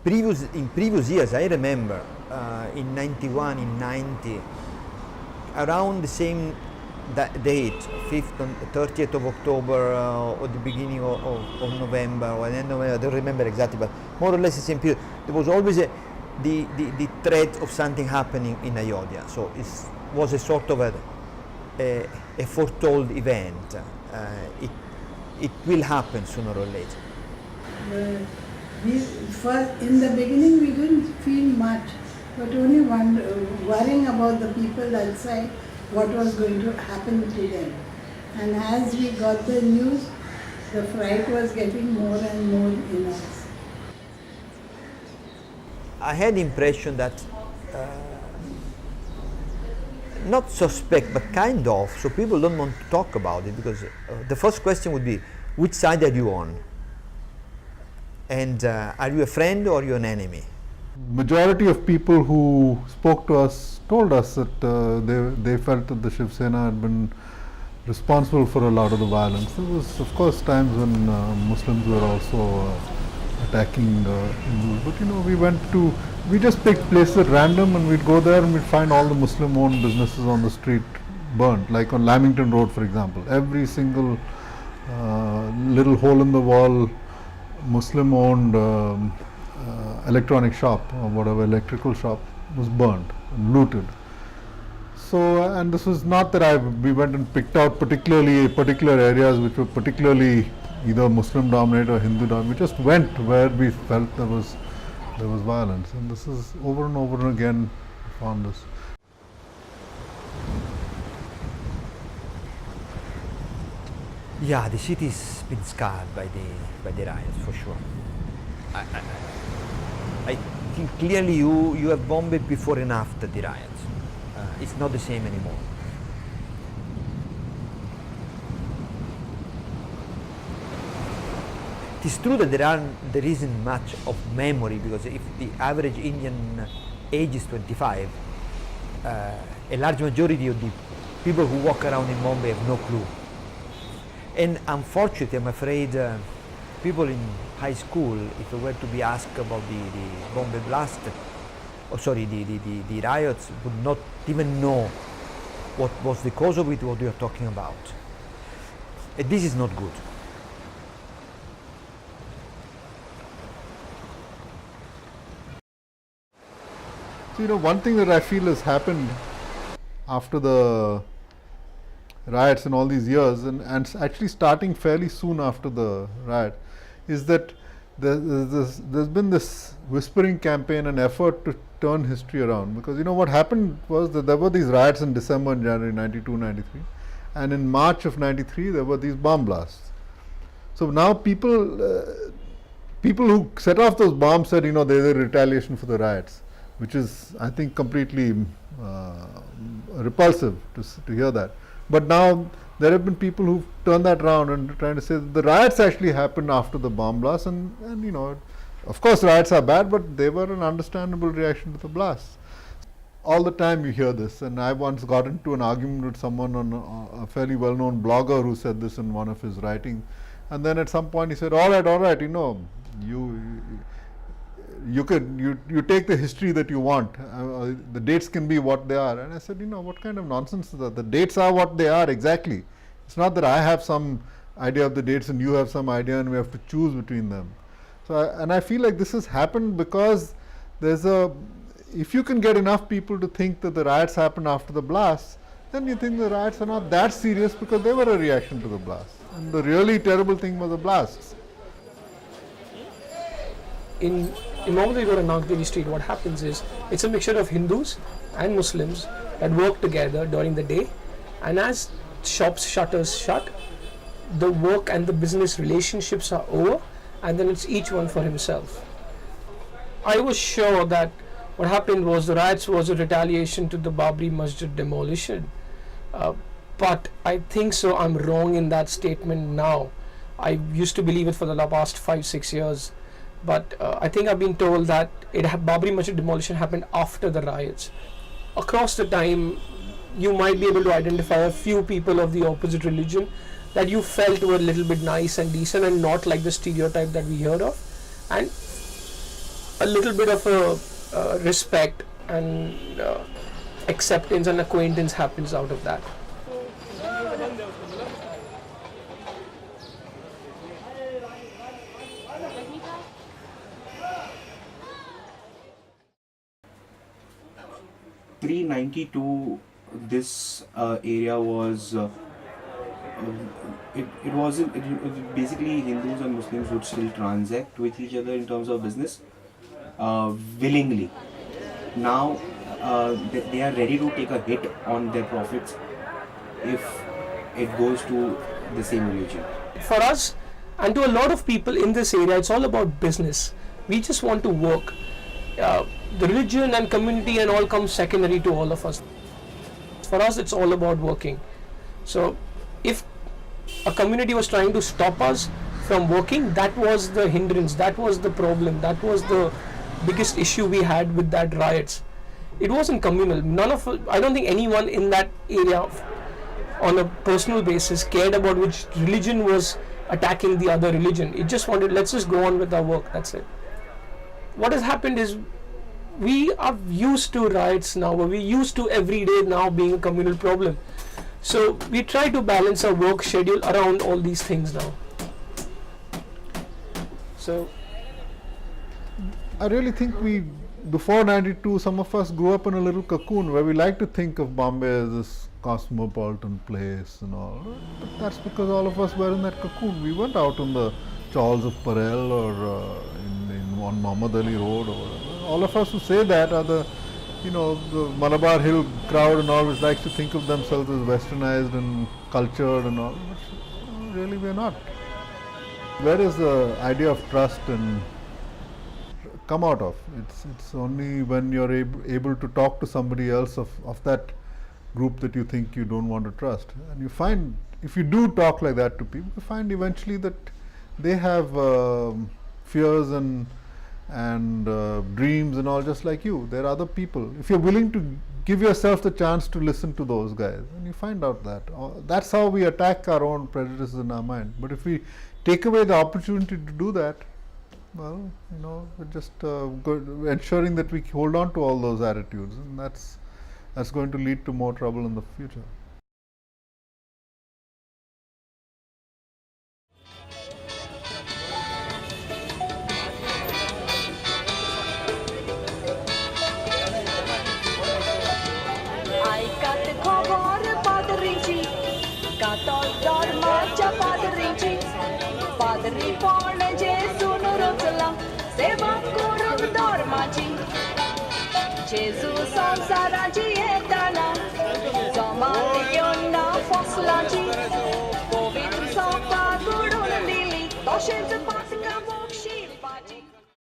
in previous years, I remember in 91, in 90, around the same date, 5th and 30th of October or the beginning of November or end of November, I don't remember exactly, but more or less the same period, there was always the threat of something happening in Ayodhya. So it was a sort of a foretold event. It will happen sooner or later. In the beginning we didn't feel much, but only worrying about the people outside, what was going to happen to them. And as we got the news, the fright was getting more and more in us. I had the impression that not suspect, but kind of, so people don't want to talk about it, because the first question would be, which side are you on? And are you a friend or are you an enemy? Majority of people who spoke to us told us that they felt that the Shiv Sena had been responsible for a lot of the violence. There was, of course, times when Muslims were also attacking Hindus, but we just picked places at random, and we'd go there and we'd find all the Muslim-owned businesses on the street burnt, like on Lamington Road, for example. Every single little hole in the wall Muslim-owned electronic shop or whatever, electrical shop, was burnt and looted. So, and this was not that we went and picked out particular areas which were particularly either Muslim dominated or Hindu dominated. We just went where we felt there was violence, and this is over and over and again we found this. Yeah, the city's been scarred by the riots, for sure. I think clearly you have bombed it before and after the riots. It's not the same anymore. It is true that there isn't much of memory, because if the average Indian age is 25, a large majority of the people who walk around in Mumbai have no clue. And unfortunately, I'm afraid people in high school, if they were to be asked about the Bombay blast, the riots, would not even know what was the cause of it, what we are talking about. And this is not good. So, one thing that I feel has happened after the riots in all these years, and actually starting fairly soon after the riot, is that there's been this whispering campaign and effort to turn history around. Because what happened was that there were these riots in December and January 92, 93, and in March of 93 there were these bomb blasts. So now people who set off those bombs said, there's a retaliation for the riots, which is, I think, completely repulsive to hear that. But now there have been people who've turned that around and trying to say that the riots actually happened after the bomb blast, and of course riots are bad, but they were an understandable reaction to the blasts. All the time you hear this, and I once got into an argument with someone on a fairly well-known blogger who said this in one of his writings, and then at some point he said, all right, you take the history that you want, the dates can be what they are. And I said, what kind of nonsense is that? The dates are what they are exactly. It's not that I have some idea of the dates and you have some idea and we have to choose between them. So, I feel like this has happened because if you can get enough people to think that the riots happened after the blast, then you think the riots are not that serious because they were a reaction to the blast. And the really terrible thing was the blasts. In Mohammed Road and Nagpuri Street, what happens is it's a mixture of Hindus and Muslims that work together during the day, and as shops shutters shut, the work and the business relationships are over, and then it's each one for himself. I was sure that what happened was the riots was a retaliation to the Babri Masjid demolition, but I think so I'm wrong in that statement now. I used to believe it for the past 5-6 years. But I think I've been told that Babri Masjid demolition happened after the riots. Across the time, you might be able to identify a few people of the opposite religion that you felt were a little bit nice and decent and not like the stereotype that we heard of. And a little bit of a respect and acceptance and acquaintance happens out of that. Pre-92, this area was it wasn't basically Hindus and Muslims would still transact with each other in terms of business willingly. Now they are ready to take a hit on their profits if it goes to the same religion. For us and to a lot of people in this area, it's all about business. We just want to work. The religion and community and all comes secondary to all of us. For us, it's all about working. So if a community was trying to stop us from working, that was the hindrance, that was the problem, that was the biggest issue we had with that riots. It wasn't communal. I don't think anyone in that area on a personal basis cared about which religion was attacking the other religion. It just wanted, let's just go on with our work, that's it. What has happened is we are used to riots now, we're used to every day now being a communal problem. So we try to balance our work schedule around all these things now. So I really think before 92, some of us grew up in a little cocoon where we like to think of Bombay as this cosmopolitan place and all. But that's because all of us were in that cocoon. We weren't out on the chawls of Parel or on Muhammad Ali Road or whatever. All of us who say that are the Malabar Hill crowd and all, which likes to think of themselves as westernized and cultured and all. But really we're not. Where is the idea of trust and come out of? It's only when you're able to talk to somebody else of that group that you think you don't want to trust. And you find, if you do talk like that to people, you find eventually that they have fears and dreams and all just like you. They're other people. If you're willing to give yourself the chance to listen to those guys, and you find out that. That's how we attack our own prejudices in our mind. But if we take away the opportunity to do that, well, we're just ensuring that we hold on to all those attitudes, and that's going to lead to more trouble in the future. Jesus संसाराची येताना जमात योना फसलाची पवित्र सोका घडून दिली तशेंच